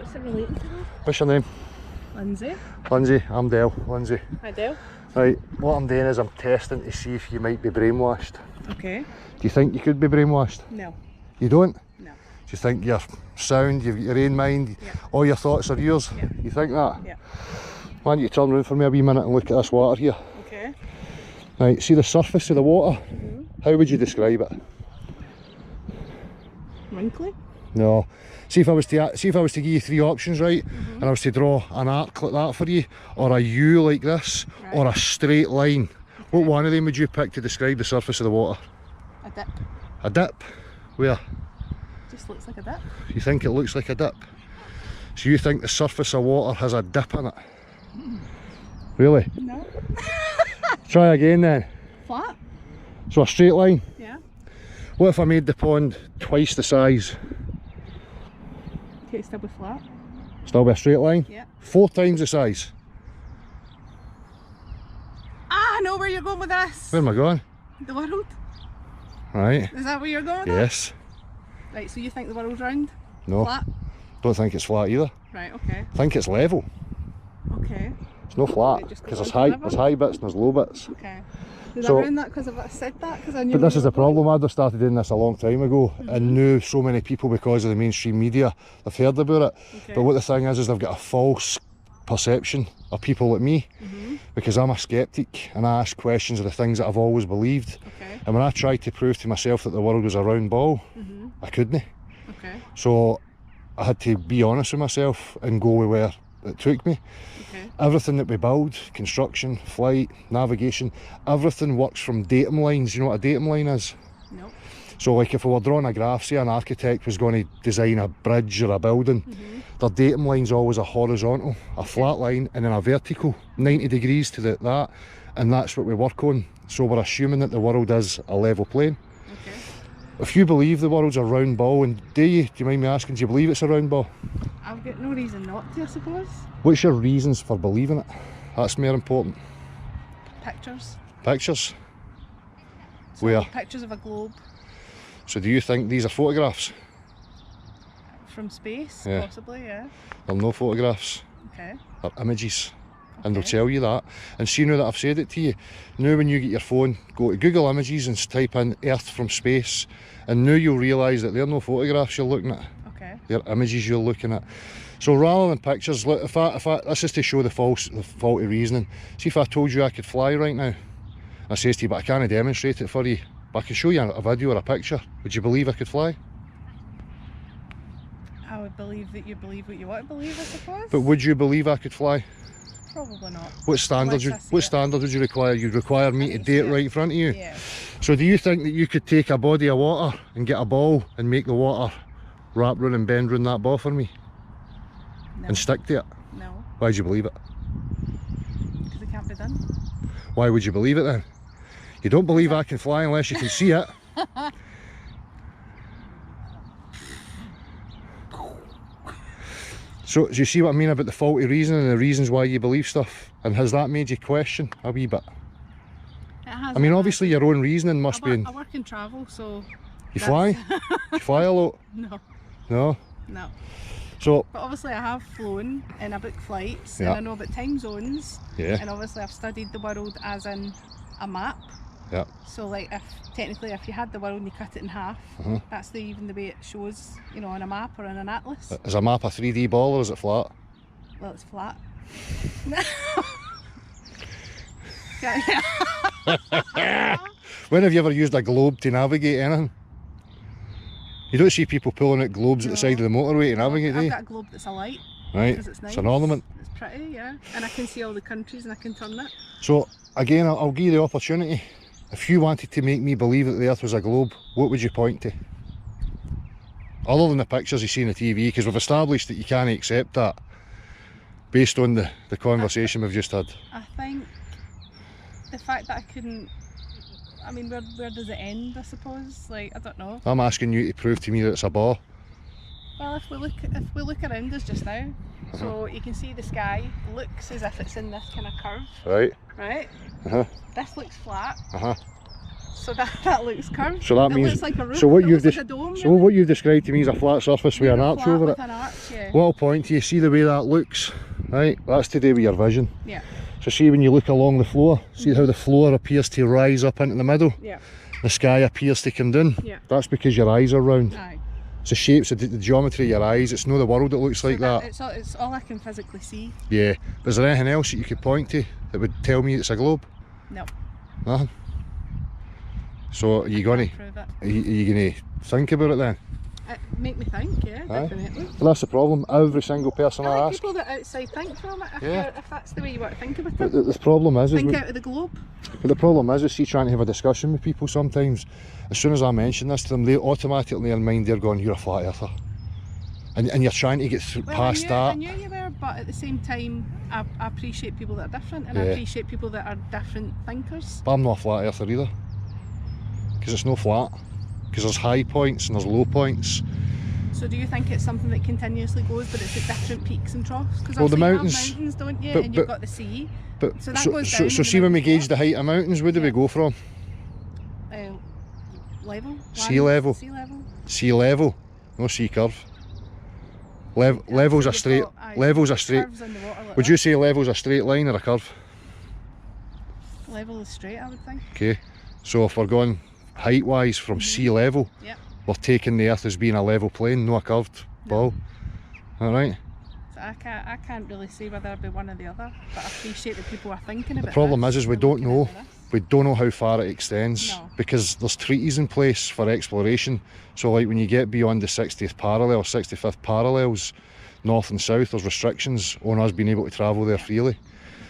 What's it relating to? What's your name? Lindsay. Lindsay. I'm Dale. Lindsay. Hi Dale. Right, what I'm doing is I'm testing to see if you might be brainwashed. Okay. Do you think you could be brainwashed? No. You don't? No. Do you think you're sound, you've got your own mind, Yeah. all your thoughts are yours? Yeah. You think that? Yeah. Why don't you turn around for me a wee minute and look at this water here? Okay. Right, see the surface of the water? How would you describe it? Wrinkly. No. See if I was to give you three options, right? And I was to draw an arc like that for you, or a U like this, Right. or a straight line. What one of them would you pick to describe the surface of the water? A dip. A dip? Where? Just looks like a dip. You think it looks like a dip? So you think the surface of water has a dip in it? Really? No. Try again then. Flat. So a straight line. Yeah. What if I made the pond twice the size? Okay, still be flat. Still be a straight line? Yeah. 4 times the size. Ah, I know where you're going with this. Where am I going? The world. Right. Is that where you're going with Yes. that? Right, so you think the world's round? No. Flat? Don't think it's flat either. Right, okay. I think it's level. Okay. It's no flat It just because goes there's on high, forever? there's high bits and there's low bits. Okay. Did So- I ruin that because I said that? Because I knew But where this you is the were going? problem. I'd have started doing this a long time ago and knew so many people because of the mainstream media. They've heard about it. Okay. But what the thing is they've got a false perception of people like me because I'm a skeptic and I ask questions of the things that I've always believed. Okay. And when I tried to prove to myself that the world was a round ball, I couldn't. Okay. So I had to be honest with myself and go with where it took me. Okay. Everything that we build, construction, flight, navigation, everything works from datum lines. You know what a datum line is? No. So like if we were drawing a graph, say an architect was going to design a bridge or a building, their datum line's always a horizontal, a flat line and then a vertical, 90 degrees to that, and that's what we work on. So we're assuming that the world is a level plane. Okay. If you believe the world's a round ball, and do you mind me asking, do you believe it's a round ball? I've got no reason not to, I suppose. What's your reasons for believing it? That's more important. Pictures. Pictures? So Where? pictures of a globe So do you think these are photographs? from space, Yeah. possibly, yeah. They're no photographs, Okay. they're images. And they'll Okay. tell you that. And see now that I've said it to you, now when you get your phone, go to Google Images and type in Earth from space, and now you'll realise that they're no photographs you're looking at, Okay. they're images you're looking at. So rather than pictures, look, if I this is to show the faulty reasoning. See if I told you I could fly right now, I says to you, but I can't demonstrate it for you, but I can show you a video or a picture, would you believe I could fly? I would believe that you believe what you want to believe, I suppose. But would you believe I could fly? Probably not. What standards Unless I see what it. standard would you require? You'd require me to need to do it see it. right in front of you. Yeah. So do you think that you could take a body of water and get a ball and make the water wrap round and bend round that ball for me No. and stick to it? No. Why do you believe it? Because it can't be done. Why would you believe it then? You don't believe I can fly unless you can see it. So do you see what I mean about the faulty reasoning and the reasons why you believe stuff? And has that made you question a wee bit? It has. I mean, obviously your own reasoning must be in... I work in travel, so. You fly? You fly a lot? No. No? No. So, But obviously I have flown and I book flights Yeah. and I know about time zones. yeah, And obviously I've studied the world as in a map. yeah. So like technically if you had the world and you cut it in half, that's even the way it shows, you know, on a map or on an atlas. Is a map a 3D ball or is it flat? Well, it's flat. When have you ever used a globe to navigate anything? You don't see people pulling out globes at the No. side of the motorway to navigate, do I've you? got a globe that's a light. Right, Because it's nice. it's an ornament. It's pretty, yeah. And I can see all the countries and I can turn it. So, again, I'll give you the opportunity. If you wanted to make me believe that the Earth was a globe, what would you point to? Other than the pictures you see on the TV, because we've established that you can't accept that based on the conversation we've just had. I think the fact that I couldn't, I mean, where does it end, I suppose? Like, I don't know. I'm asking you to prove to me that it's a ball. Well, if we look around us just now, so you can see the sky looks as if it's in this kind of curve, Right? right? Uh-huh. This looks flat. Uh-huh. So that looks curved. So that it means looks like a roof. so what it you've looks like a dome, so what you've described to me is a flat surface with an arch flat over with it. An arch, yeah. What I'll point to you, see the way that looks, right? That's to do with your vision. Yeah. So see when you look along the floor, see how the floor appears to rise up into the middle? Yeah. The sky appears to come down? Yeah. That's because your eyes are round. Aye. It's the shapes, the geometry of your eyes, it's not the world that looks like that. It's all I can physically see. Yeah. But is there anything else that you could point to that would tell me it's a globe? No. Nothing? So are you going to, Prove it. are you going to think about it then? It make me think, yeah, Aye. definitely. Well, that's the problem. Every single person I I like ask. people that outside think from it, Yeah. if that's the way you want to think about it. But the problem is Think out of the globe. but the problem is see, trying to have a discussion with people sometimes, as soon as I mention this to them, they automatically in their mind they're going, you're a flat earther. And you're trying to get past that. I knew you were, but at the same time, I appreciate people that are different, and I Yeah. appreciate people that are different thinkers. But I'm not a flat earther either. Because it's no flat. Because there's high points and there's low points. So do you think it's something that continuously goes, but it's at different peaks and troughs? Because Well, the you have mountains- mountains, don't you? but- And you've but- got the sea. But So that goes down so when see the when we mountains gauge the height of mountains, where do we Yeah. go from? Level? Sea level. Sea level? Sea level, no sea curve. Level's a straight. Level's a straight. Curves in the water like Would you say level's a straight line or a curve? that. Level is straight, I would think. Okay. So if we're going height-wise from sea level, Yep. we're taking the Earth as being a level plane, no a curved ball. All right. So I can't really say whether I'd be one or the other, but I appreciate that people are thinking about The problem this is we and don't looking know. into this. We don't know how far it extends No. because there's treaties in place for exploration. So like when you get beyond the 60th parallel, 65th parallels, north and south, there's restrictions on us being able to travel there freely.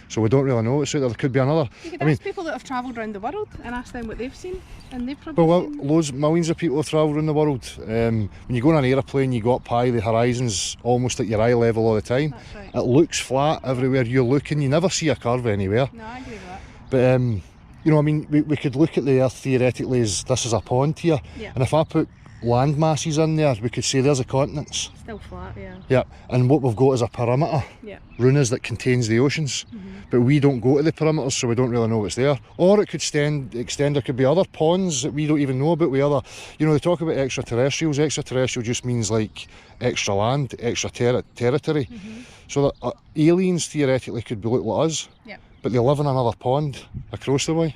So we don't really know. So there could be another. You could I mean, ask people that have travelled around the world and ask them what they've seen, and they've probably well, seen... millions of people have travelled around the world. When you go on an aeroplane, you go up high, the horizon's almost at your eye level all the time. That's right. It looks flat everywhere you're looking. You never see a curve anywhere. No, I agree with that. But you know, I mean, we could look at the Earth theoretically as this is a pond here, Yeah. and if I put land masses in there, we could say there's the continents. Still flat, yeah. Yeah, and what we've got is a perimeter, Yeah. runas that contains the oceans, but we don't go to the perimeters, so we don't really know what's there. Or it could extend. There could be other ponds that we don't even know about. With other, you know, they talk about extraterrestrials. Extraterrestrial just means like extra land, extra territory. So that aliens theoretically could be like us, Yeah. but they live in another pond across the way,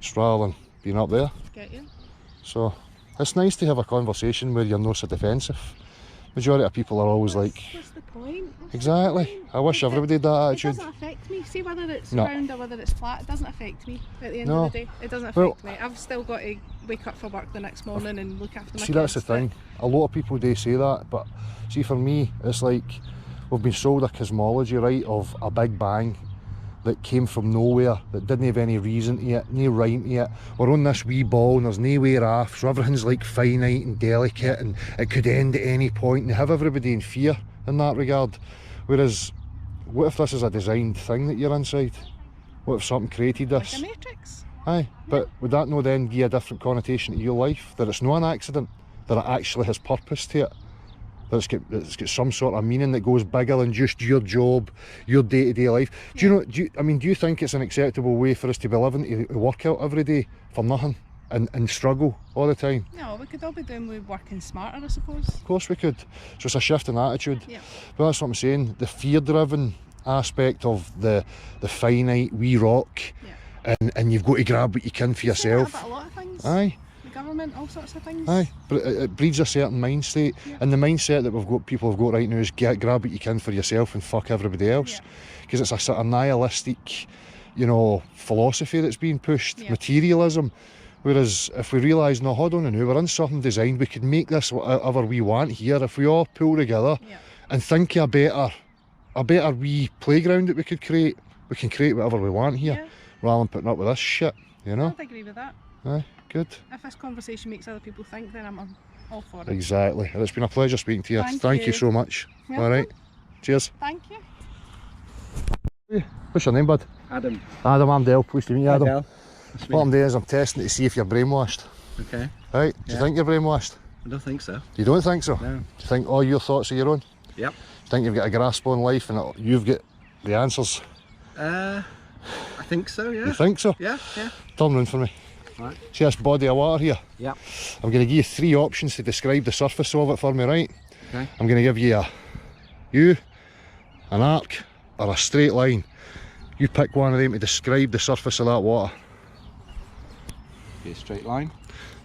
just rather than being up there. Get you? So it's nice to have a conversation where you're not so defensive. Majority of people are always like, What's the point? What's the exactly. point? I wish everybody had that It attitude. doesn't affect me. See whether it's No. round or whether it's flat, it doesn't affect me at the end No. of the day. It doesn't affect Well- me. I've still got to wake up for work the next morning and look after my See, that's the kids, but- thing. A lot of people do say that, but see, for me, it's like we've been sold a cosmology, right, of a big bang that came from nowhere, that didn't have any reason to it, no rhyme to it. We're on this wee ball and there's no way off, so everything's like finite and delicate and it could end at any point, and they have everybody in fear in that regard. Whereas, what if this is a designed thing that you're inside? What if something created Like this? a matrix. Aye, but would that not then give a different connotation to your life? That it's not an accident, that it actually has purpose to it? That it's got some sort of meaning that goes bigger than just your job, your day-to-day life. Do you know, do you think it's an acceptable way for us to be living, to work out every day for nothing and struggle all the time? No, we could all be doing with working smarter, I suppose. Of course we could. So it's a shift in attitude. Yeah. But that's what I'm saying, the fear-driven aspect of the finite wee rock, and you've got to grab what you can for Say that yourself. about a lot of things. Aye. The government, all sorts of things. Aye, but it breeds a certain mindset, and the mindset that people have got right now is grab what you can for yourself and fuck everybody else, because it's a sort of nihilistic, you know, philosophy that's being pushed, materialism. Whereas if we realise, no, hold on a minute, we're in something designed, we could make this whatever we want here if we all pull together and think of a better wee playground that we could create. We can create whatever we want here, rather than putting up with this shit, you know? I'd agree with that. Aye, good. If this conversation makes other people think, then I'm all for it. Exactly. And it's been a pleasure speaking to you. Thank you you. so much. Welcome. All right. Cheers. Thank you. What's your name, bud? Adam. Adam, I'm Dale. Pleased to meet you, Hi, Adam. Dale. Nice to meet What I'm doing is I'm testing to see if you're brainwashed. you. Okay. Right? Do you think you're brainwashed? I don't think so. You don't think so? No. Do you think all your thoughts are your own? Yep. Do you think you've got a grasp on life and you've got the answers? I think so, yeah. You think so? Yeah, yeah. Turn round for me. Right. See this body of water here? Yeah. I'm going to give you 3 options to describe the surface of it for me, right? Okay. I'm going to give you a U, an arc, or a straight line. You pick one of them to describe the surface of that water. Be a straight line.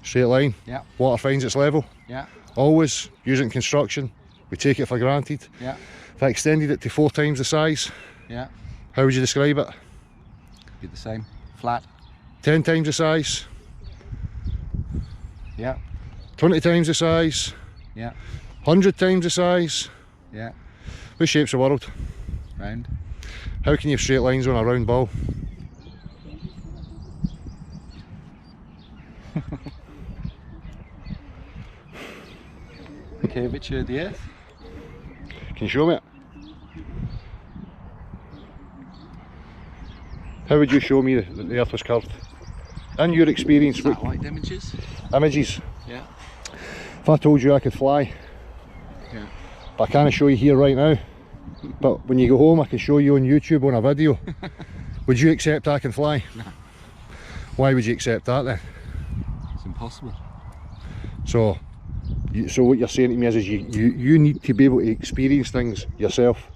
Straight line. Yeah. Water finds its level. Yeah. Always use it in construction. We take it for granted. Yeah. If I extended it to 4 times the size, Yeah. how would you describe it? Be the same. Flat. 10 times the size, Yeah. 20 times the size, Yeah. 100 times the size. Yeah. What shape's the world? Round. How can you have straight lines on a round ball? The curvature of the earth. Can you show me it? How would you show me that the earth was curved? In your experience, what Satellite images. images? Yeah. If I told you I could fly, Yeah. but I can't show you here right now, but when you go home I can show you on YouTube on a video, would you accept I can fly? No. Why would you accept that then? It's impossible. So what you're saying to me is you need to be able to experience things yourself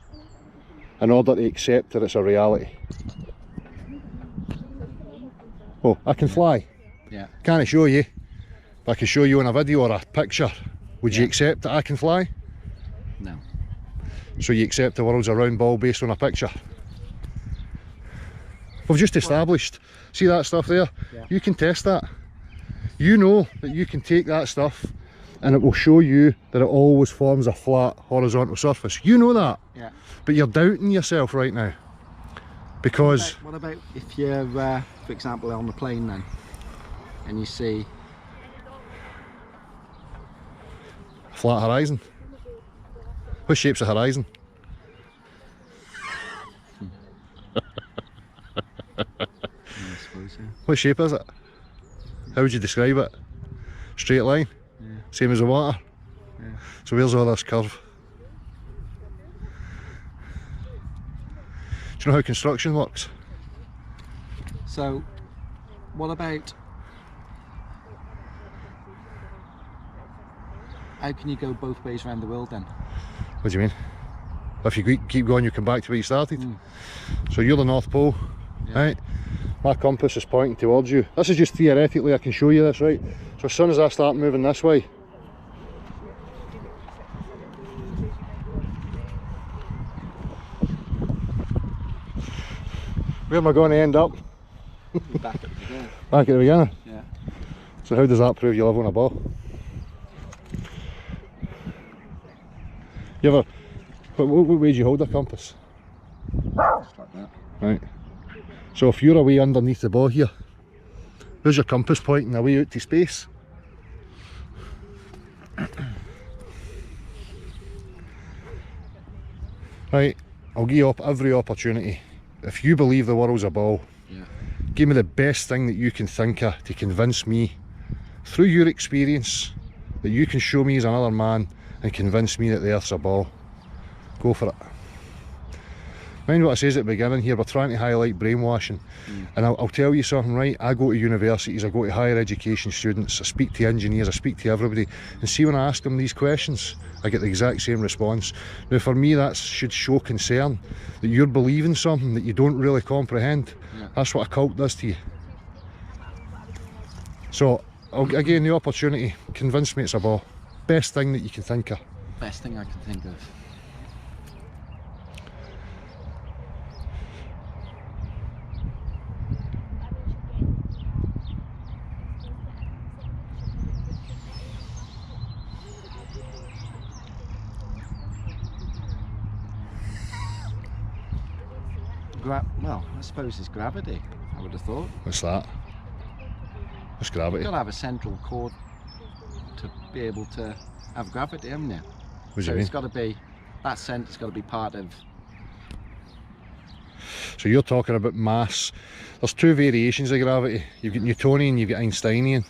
in order to accept that it's a reality. Oh, I can fly. Yeah. Can't show you, but I can show you on a video or a picture. Would you Yeah. accept that I can fly? No. So you accept the world's a round ball based on a picture? We've just established, see that stuff there? Yeah. You can test that. You know that you can take that stuff and it will show you that it always forms a flat horizontal surface. You know that, Yeah. but you're doubting yourself right now. Because What about if you're, for example, on the plane then, and you see flat horizon. What shape's the horizon? I suppose, yeah. What shape is it? How would you describe it? Straight line? Yeah. Same as the water? Yeah. So where's all this curve? Do you know how construction works? So, what about, how can you go both ways around the world then? What do you mean? If you keep going, you come back to where you started. Mm. So you're the North Pole, Yeah. right? My compass is pointing towards you. This is just theoretically, I can show you this, right? So as soon as I start moving this way, where am I going to end up? Back at the beginning. Back at the beginning. Yeah. So how does that prove you live on a ball? You ever, what way do you hold a compass? Just like that. Right. So if you're away underneath the ball here, where's your compass pointing away out to space? Right, I'll give you up every opportunity. If you believe the world's a ball, Yeah. give me the best thing that you can think of to convince me, through your experience, that you can show me as another man and convince me that the earth's a ball. Go for it. Mind what I says at the beginning here, we're trying to highlight brainwashing. And I'll tell you something, right? I go to universities, I go to higher education students, I speak to engineers, I speak to everybody, and see when I ask them these questions, I get the exact same response. Now for me that should show concern, that you're believing something that you don't really comprehend. Yeah. That's what a cult does to you. So, again, the opportunity, convince me it's a ball. Best thing that you can think of. Best thing I can think of. Well, I suppose it's gravity, I would have thought. What's that? It's gravity. You've got to have a central core to be able to have gravity, haven't you? What do So you mean? it's got to be, that centre's got to be part of. So you're talking about mass. There's two variations of gravity. You've got Newtonian, you've got Einsteinian.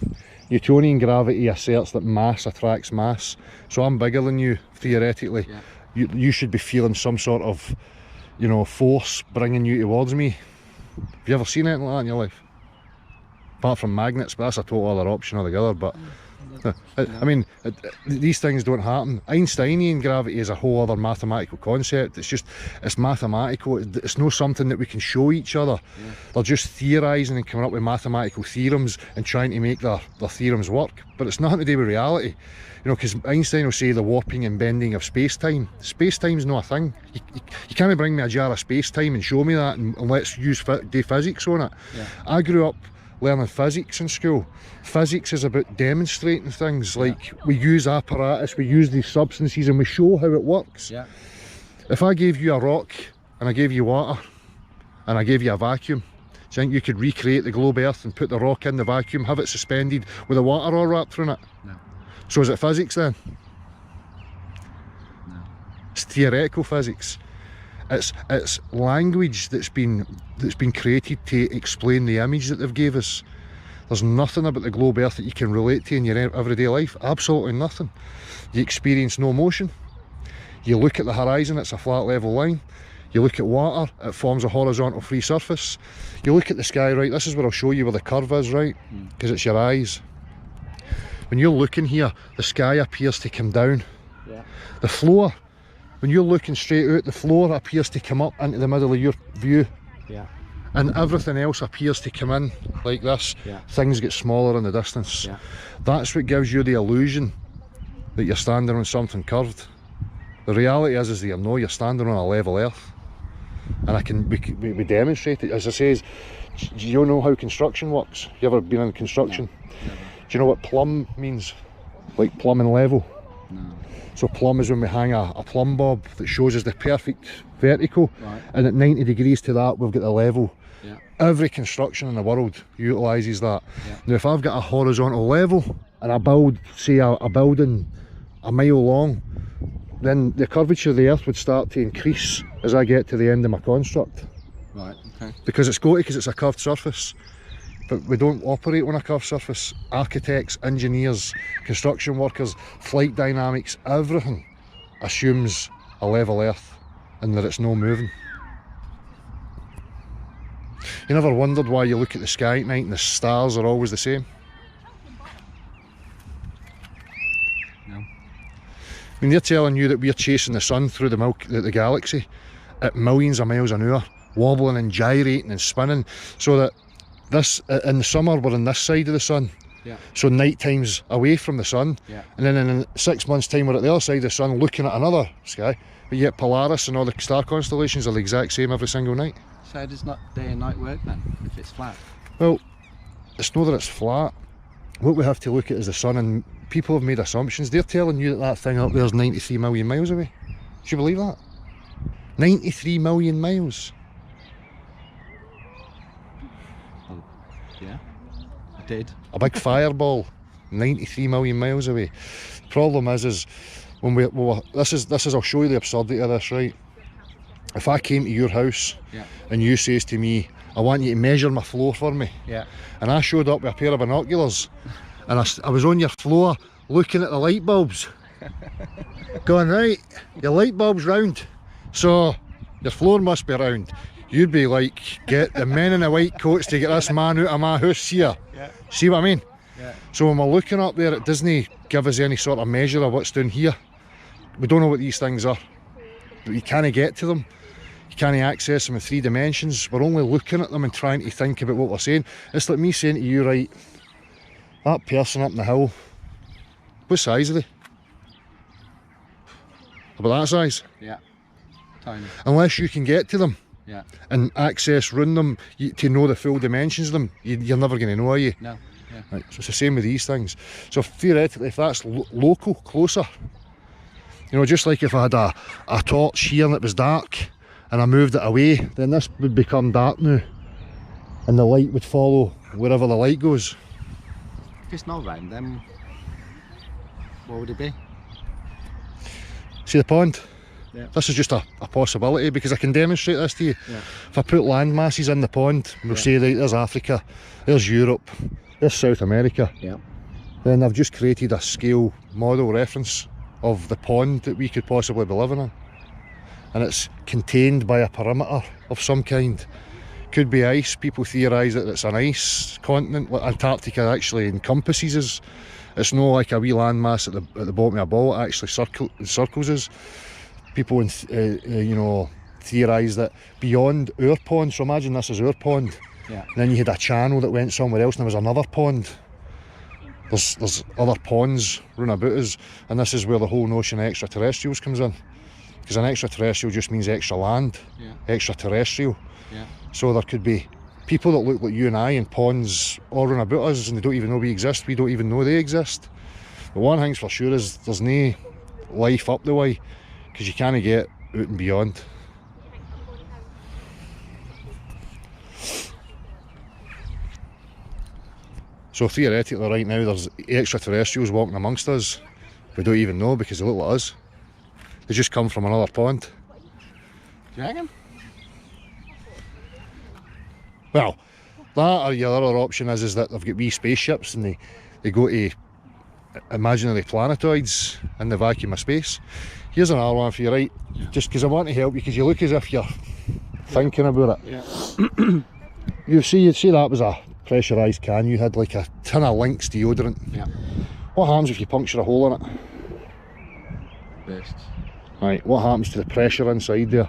Newtonian gravity asserts that mass attracts mass. So I'm bigger than you, theoretically. Yeah. You should be feeling some sort of, force bringing you towards me. Have you ever seen anything like that in your life? apart from magnets, but that's a total other option altogether. But I mean, these things don't happen. Einsteinian gravity is a whole other mathematical concept. It's mathematical. It's not something that we can show each other. They're just theorising and coming up with mathematical theorems and trying to make their theorems work. But it's nothing to do with reality. You know, because Einstein will say the warping and bending of space-time. Space-time's not a thing. You can't bring me a jar of space-time and show me that and let's do physics on it. I grew up learning physics in school. Physics is about demonstrating things, like we use apparatus, we use these substances and we show how it works. If I gave you a rock and I gave you water and I gave you a vacuum, do you think you could recreate the globe earth and put the rock in the vacuum, have it suspended with the water all wrapped around it? No. So is it physics then? No. It's theoretical physics. It's language that's been created to explain the image that they've gave us. There's nothing about the globe earth that you can relate to in your everyday life. Absolutely nothing. You experience no motion. You look at the horizon, it's a flat level line. You look at water, it forms a horizontal free surface. You look at the sky, right, this is where I'll show you where the curve is, right, because it's your eyes. When you're looking here, the sky appears to come down. The floor, when you're looking straight out, the floor appears to come up into the middle of your view. And everything else appears to come in like this. Things get smaller in the distance. That's what gives you the illusion that you're standing on something curved. The reality is that you're standing on a level earth. And we demonstrate it. As I say, do you know how construction works? You ever been in construction? No. Do you know what plumb means? Like plumbing level? No. So plumb is when we hang a plumb bob that shows us the perfect vertical, and at 90 degrees to that we've got the level. Every construction in the world utilises that. Now if I've got a horizontal level and I build, say a building a mile long, then the curvature of the earth would start to increase as I get to the end of my construct. Because it's a curved surface. But we don't operate on a curved surface. Architects, engineers, construction workers, flight dynamics, everything assumes a level earth and that it's no moving. You never wondered why you look at the sky at night and the stars are always the same? No. I mean, they're telling you that we're chasing the sun through the galaxy at millions of miles an hour, wobbling and gyrating and spinning, so that in the summer we're on this side of the sun. So night time's away from the sun, and then in 6 months' time we're at the other side of the sun looking at another sky. But yet Polaris and all the star constellations are the exact same every single night. So how does not day and night work then, if it's flat? Well, it's not that it's flat. What we have to look at is the sun, and people have made assumptions. They're telling you that thing up there is 93 million miles away. Do you believe that? 93 million miles. Well, yeah, I did. A big fireball, 93 million miles away. The problem is when this is I'll show you the absurdity of this, right? If I came to your house and you says to me, I want you to measure my floor for me, and I showed up with a pair of binoculars and I was on your floor looking at the light bulbs going, right, your light bulb's round, so your floor must be round. You'd be like, get the men in the white coats to get this man out of my house here. See what I mean? So when we're looking up there, it doesn't give us any sort of measure of what's down here. We don't know what these things are. You can't get to them. You can't access them in 3 dimensions. We're only looking at them and trying to think about what we're saying. It's like me saying to you, right, that person up in the hill, what size are they? About that size? Tiny. Unless you can get to them and run them to know the full dimensions of them, you're never going to know, are you? No. Right, so it's the same with these things. So theoretically, if that's local, closer, you know, just like if I had a torch here and it was dark and I moved it away, then this would become dark now and the light would follow wherever the light goes. If it's not round, then what would it be? See the pond? This is just a possibility, because I can demonstrate this to you. If I put land masses in the pond, we'll say, right, there's Africa, there's Europe, there's South America, then I've just created a scale model reference of the pond that we could possibly be living in, and it's contained by a perimeter of some kind, Could be ice. People theorise that it's an ice continent. Like Antarctica actually encompasses us. It's not like a wee landmass at the bottom of a ball. It actually circles us. People, you know, theorise that beyond our pond, so imagine this is our pond, Yeah. and then you had a channel that went somewhere else and there was another pond. There's other ponds round about us, and this is where the whole notion of extraterrestrials comes in. Because an extraterrestrial just means extra land, Yeah. extraterrestrial. Yeah. So there could be people that look like you and I in ponds all round about us, and they don't even know we exist. We don't even know they exist. But one thing's for sure is there's no life up the way, because you can't get out and beyond. So theoretically right now there's extraterrestrials walking amongst us. We don't even know because they look like us. They just come from another pond. Do you reckon? Well, that or your other option is that they've got wee spaceships and they go to imaginary planetoids in the vacuum of space. Here's another one for you, right? Just because I want to help you, because you look as if you're thinking about it. Yeah. You'd see that was a pressurised can you had, like a tin of Lynx deodorant. Yeah. What happens if you puncture a hole in it? Bursts. Right, what happens to the pressure inside there?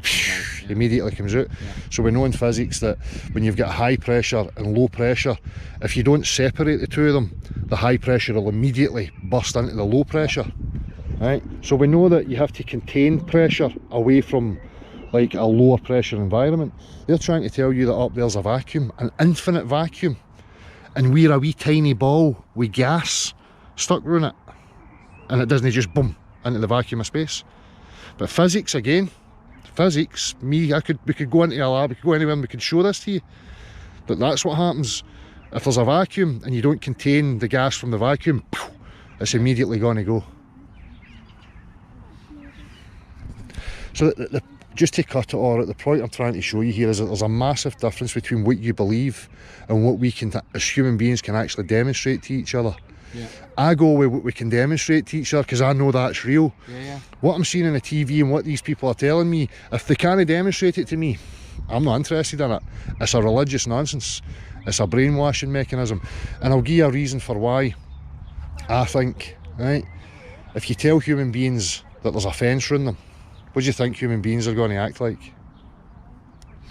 Yeah. Immediately comes out. Yeah. So we know in physics that when you've got high pressure and low pressure, if you don't separate the two of them, the high pressure will immediately burst into the low pressure. Right? So we know that you have to contain pressure away from like a lower pressure environment. They're trying to tell you that up there's a vacuum, an infinite vacuum, and we're a wee tiny ball with gas stuck around it, and it doesn't just boom into the vacuum of space. But physics again, physics, we could go into a lab, we could go anywhere and we could show this to you. But that's what happens. If there's a vacuum and you don't contain the gas from the vacuum, it's immediately going to go. So just to cut it all out, the point I'm trying to show you here is that there's a massive difference between what you believe and what we can, as human beings, can actually demonstrate to each other. Yeah. I go with what we can demonstrate to each other because I know that's real. Yeah. What I'm seeing on the TV and what these people are telling me, if they can't demonstrate it to me, I'm not interested in it. It's a religious nonsense. It's a brainwashing mechanism. And I'll give you a reason for why I think, right? If you tell human beings that there's a fence around them, what do you think human beings are going to act like?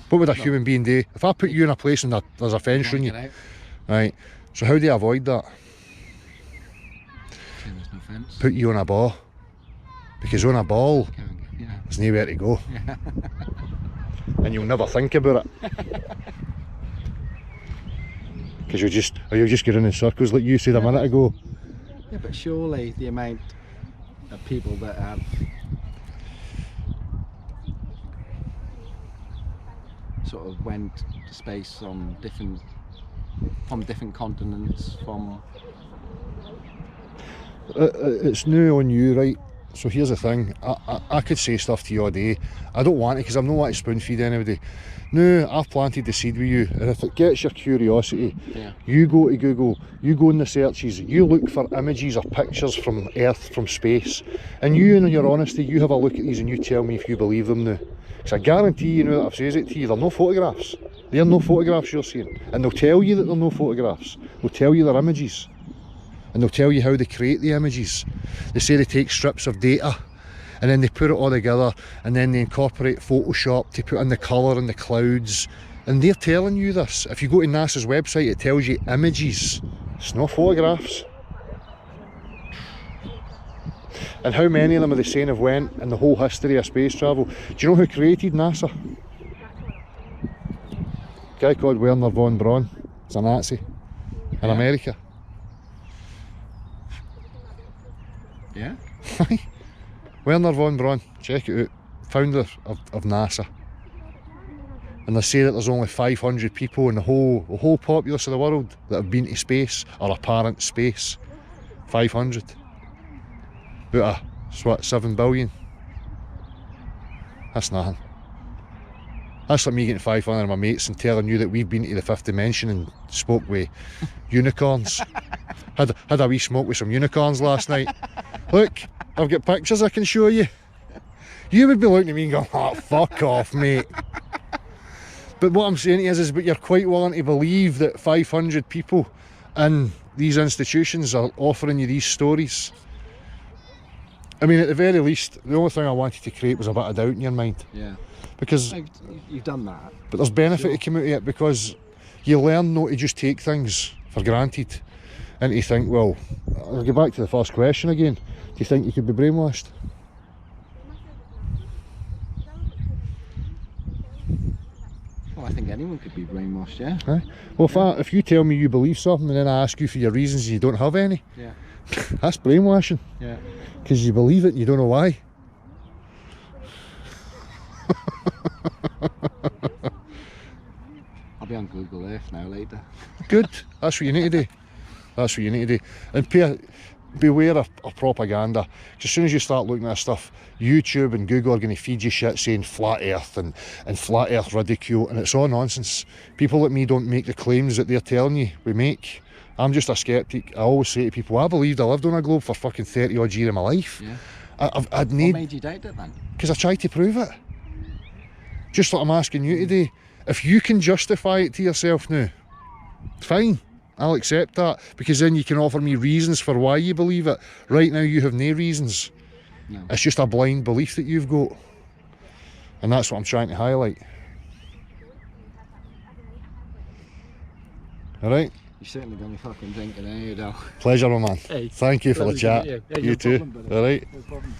What would a human being do? If I put you in a place and there's a fence around you, right? So how do you avoid that? There's no fence. Put you on a ball. Because on a ball, Yeah. there's nowhere to go. Yeah. And you'll never think about it. Because you'll just get in circles like you said a minute ago. Yeah, but surely the amount of people that have sort of went to space on from different continents, from It's new on you, right? So here's the thing, I could say stuff to you all day. I don't want to, because I'm not want to spoon feed anybody. No, I've planted the seed with you, and if it gets your curiosity, yeah. you go to Google, you go in the searches, you look for images or pictures from Earth, from space, and you, in your honesty, you have a look at these and you tell me if you believe them now. Because I guarantee you now that I've said it to you, they're no photographs. They're no photographs you're seeing. And they'll tell you that they're no photographs. They'll tell you they're images. And they'll tell you how they create the images. They say they take strips of data and then they put it all together, and then they incorporate Photoshop to put in the colour and the clouds, and they're telling you this. If you go to NASA's website, it tells you images. It's not photographs. And how many of them are they saying have went in the whole history of space travel? Do you know who created NASA? A guy called Werner von Braun. He's a Nazi in America. Yeah. Werner von Braun, check it out, founder of NASA. And they say that there's only 500 people in the whole populace of the world that have been to space or apparent space. 500. About what, 7 billion? That's nothing. That's like me getting 500 of my mates and telling you that we've been to the 5th dimension and spoke with unicorns. Had a wee smoke with some unicorns last night. Look, I've got pictures I can show you. You would be looking at me and going, oh, fuck off, mate. But what I'm saying is but you're quite willing to believe that 500 people in these institutions are offering you these stories. I mean, at the very least, the only thing I wanted to create was a bit of doubt in your mind. Yeah. Because You've done that. but there's benefit Sure. to come out of it, because you learn not to just take things for granted and to think, well, I'll go back to the first question again. Do you think you could be brainwashed? Well, I think anyone could be brainwashed, yeah. Huh? Well, if you tell me you believe something and then I ask you for your reasons and you don't have any, Yeah. that's brainwashing. Yeah. Because you believe it and you don't know why. I'll be on Google Earth now later. Good. That's what you need to do. That's what you need to do. And beware of propaganda. 'Cause as soon as you start looking at this stuff, YouTube and Google are going to feed you shit saying flat earth and flat earth ridicule, and it's all nonsense. People like me don't make the claims that they're telling you we make. I'm just a skeptic. I always say to people, I believed I lived on a globe for fucking 30 odd years of my life. Yeah. I'd What need, made you doubt it then? because I tried to prove it. Just like I'm asking you today. If you can justify it to yourself now, fine, I'll accept that, because then you can offer me reasons for why you believe it. Right now you have no reasons. No. It's just a blind belief that you've got. And that's what I'm trying to highlight. Alright? You certainly got me fucking thinking, eh, you know. Pleasure, my man. Hey, Thank you for the pleasure to chat. meet you. Yeah, You no too. problem, buddy. Alright? No problem.